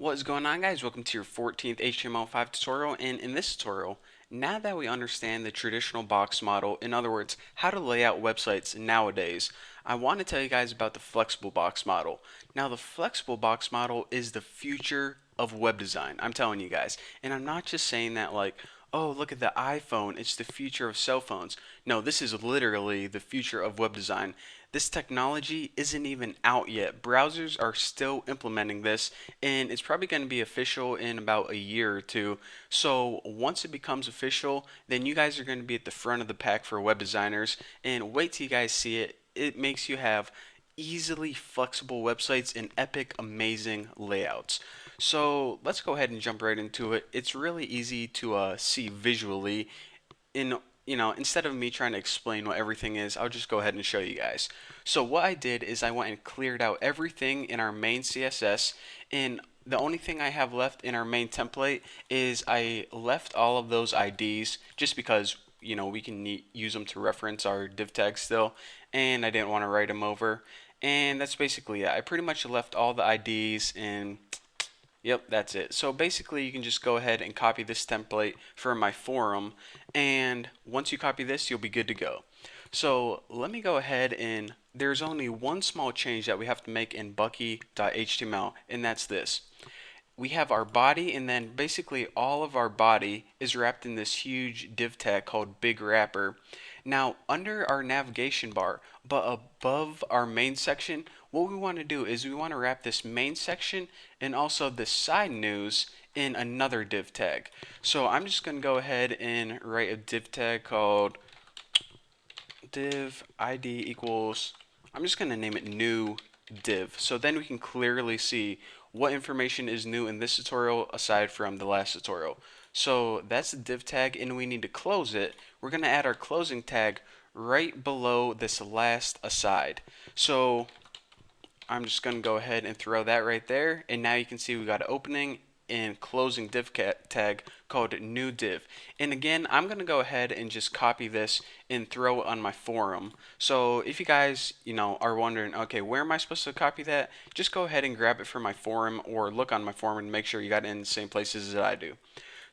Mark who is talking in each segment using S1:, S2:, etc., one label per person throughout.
S1: What is going on, guys? Welcome to your 14th HTML5 tutorial, and in this tutorial, now that we understand the traditional box model, in other words, how to lay out websites nowadays, I want to tell you guys about the flexible box model. Now, the flexible box model is the future of web design. I'm telling you guys, and I'm not just saying that like, oh, look at the iPhone, it's the future of cell phones. No, this is literally the future of web design. This technology isn't even out yet. Browsers are still implementing this, and it's probably going to be official in about a year or two. So once it becomes official, then you guys are going to be at the front of the pack for web designers, and wait till you guys see it. It makes you have easily flexible websites and epic, amazing layouts. So let's go ahead and jump right into it. It's really easy to see visually. In instead of me trying to explain what everything is, I'll just go ahead and show you guys. So what I did is I went and cleared out everything in our main CSS, and the only thing I have left in our main template is I left all of those IDs just because we can use them to reference our div tags still, and I didn't want to write them over. And that's basically it. I pretty much left all the IDs, and yep, that's it. So basically you can just go ahead and copy this template for my forum, and once you copy this, you'll be good to go. So let me go ahead, and there's only one small change that we have to make in Bucky.html, and that's this. We have our body, and then basically all of our body is wrapped in this huge div tag called big wrapper. Now under our navigation bar, but above our main section, what we want to do is we want to wrap this main section and also the side news in another div tag. So I'm just going to go ahead and write a div tag called div id equals, I'm just going to name it new div, so then we can clearly see what information is new in this tutorial aside from the last tutorial. So that's the div tag, and we need to close it. We're going to add our closing tag right below this last aside. So I'm just going to go ahead and throw that right there, and now you can see we got an opening and closing div tag called new div. And again, I'm going to go ahead and just copy this and throw it on my forum. So if you guys, are wondering, okay, where am I supposed to copy that? Just go ahead and grab it from my forum or look on my forum and make sure you got it in the same places that I do.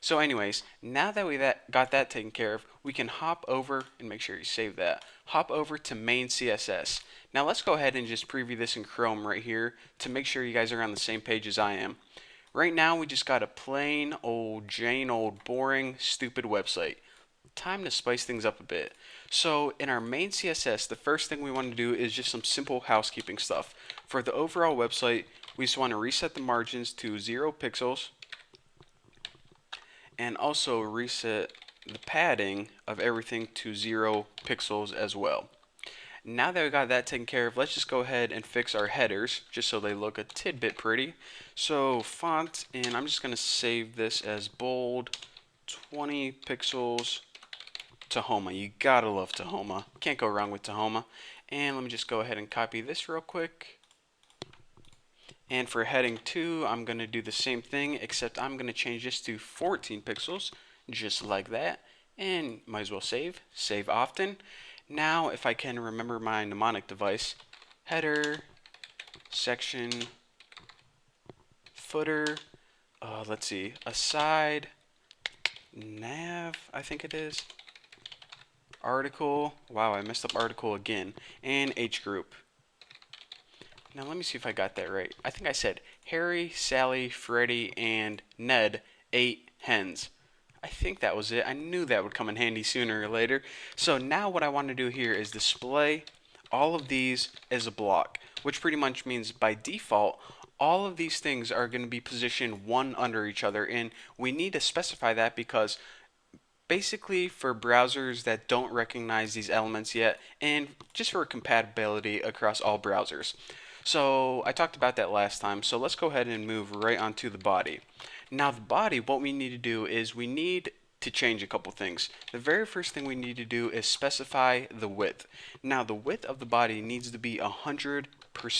S1: So anyways, now that we got that taken care of, we can hop over and make sure you save that. Hop over to main CSS. Now let's go ahead and just preview this in Chrome right here to make sure you guys are on the same page as I am. Right now we just got a plain old Jane old boring stupid website. Time to spice things up a bit. So in our main CSS, the first thing we want to do is just some simple housekeeping stuff. For the overall website, we just want to reset the margins to 0 pixels and also reset the padding of everything to 0 pixels as well. Now that we got that taken care of, let's just go ahead and fix our headers just so they look a tidbit pretty. So font, and I'm just going to save this as bold, 20 pixels, Tahoma. You gotta love Tahoma. Can't go wrong with Tahoma. And let me just go ahead and copy this real quick. And for heading 2, I'm going to do the same thing, except I'm going to change this to 14 pixels, just like that. And might as well save. Save often. Now, if I can remember my mnemonic device, header, section, footer, let's see, aside, nav, I think it is, article, wow, I messed up article again, and H group. Now let me see if I got that right. I think I said Harry, Sally, Freddie, and Ned ate hens. I think that was it. I knew that would come in handy sooner or later. So now what I want to do here is display all of these as a block, which pretty much means by default, all of these things are going to be positioned one under each other, and we need to specify that because basically for browsers that don't recognize these elements yet, and just for compatibility across all browsers. So I talked about that last time, so let's go ahead and move right onto the body. Now the body, what we need to do is we need to change a couple things. The very first thing we need to do is specify the width. Now the width of the body needs to be 100%.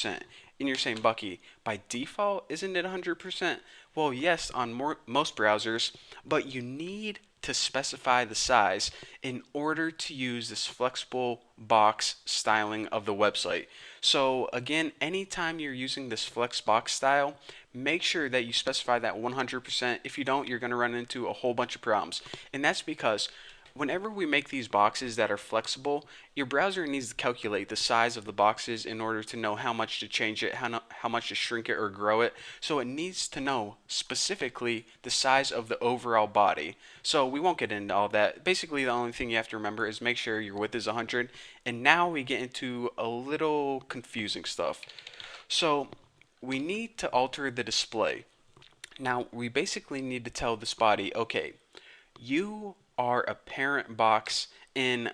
S1: And you're saying, Bucky, by default, isn't it 100%? Well, yes, on most browsers, but you need to specify the size in order to use this flexible box styling of the website. So again, anytime you're using this flex box style, make sure that you specify that 100%. If you don't, you're going to run into a whole bunch of problems. And that's because whenever we make these boxes that are flexible, your browser needs to calculate the size of the boxes in order to know how much to change it, how much to shrink it or grow it. So it needs to know specifically the size of the overall body. So we won't get into all that. Basically, the only thing you have to remember is make sure your width is 100. And now we get into a little confusing stuff. So we need to alter the display. Now, we basically need to tell this body, okay, you are a parent box, and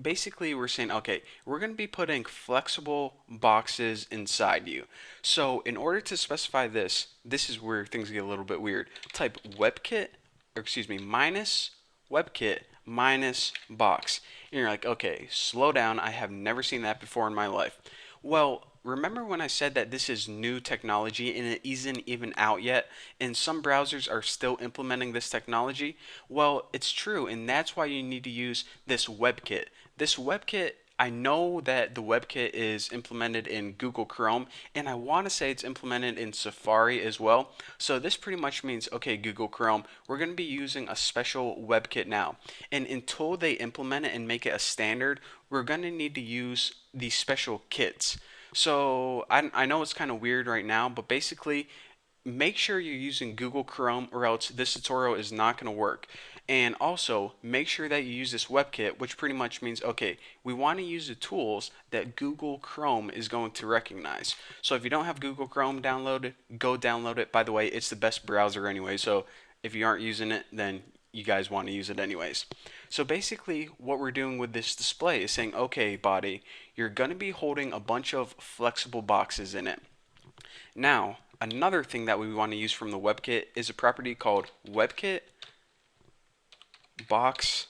S1: basically we're saying, okay, we're going to be putting flexible boxes inside you. So in order to specify this, this is where things get a little bit weird. Type webkit, or excuse me, minus webkit minus box. And you're like, okay, slow down. I have never seen that before in my life. Well, remember when I said that this is new technology and it isn't even out yet, and some browsers are still implementing this technology? Well, it's true, and that's why you need to use this WebKit. This WebKit, I know that the WebKit is implemented in Google Chrome, and I want to say it's implemented in Safari as well. So this pretty much means, okay, Google Chrome, we're going to be using a special WebKit now. And until they implement it and make it a standard, we're going to need to use these special kits. So I know it's kind of weird right now, but basically make sure you're using Google Chrome or else this tutorial is not going to work. And also make sure that you use this WebKit, which pretty much means, okay, we want to use the tools that Google Chrome is going to recognize. So if you don't have Google Chrome downloaded, go download it. By the way, it's the best browser anyway, so if you aren't using it, then you guys want to use it anyways. So basically what we're doing with this display is saying, okay, body, you're going to be holding a bunch of flexible boxes in it. Now, another thing that we want to use from the WebKit is a property called Webkit Box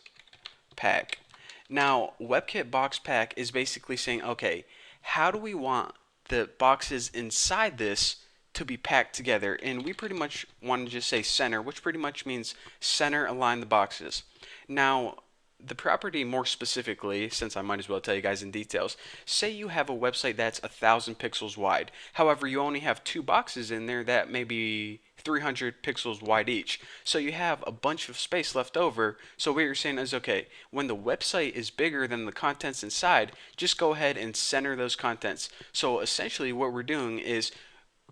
S1: Pack. Now, Webkit Box Pack is basically saying, okay, how do we want the boxes inside this to be packed together? And we pretty much want to just say center, which pretty much means center align the boxes. Now, the property more specifically, since I might as well tell you guys in details, say you have a website that's 1,000 pixels wide. However, you only have two boxes in there that may be 300 pixels wide each. So you have a bunch of space left over. So what you're saying is, okay, when the website is bigger than the contents inside, just go ahead and center those contents. So essentially what we're doing is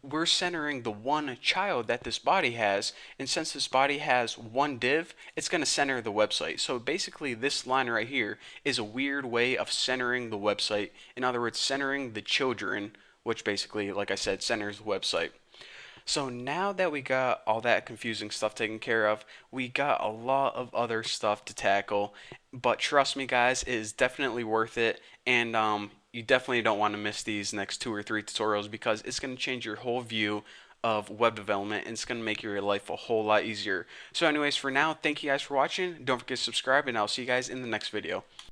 S1: we're centering the one child that this body has, and since this body has one div, it's going to center the website. So basically this line right here is a weird way of centering the website. In other words, centering the children, which basically, like I said, centers the website. So now that we got all that confusing stuff taken care of, we got a lot of other stuff to tackle. But trust me, guys, it is definitely worth it. And you definitely don't want to miss these next 2 or 3 tutorials because it's going to change your whole view of web development and it's going to make your life a whole lot easier. So anyways, for now, thank you guys for watching. Don't forget to subscribe and I'll see you guys in the next video.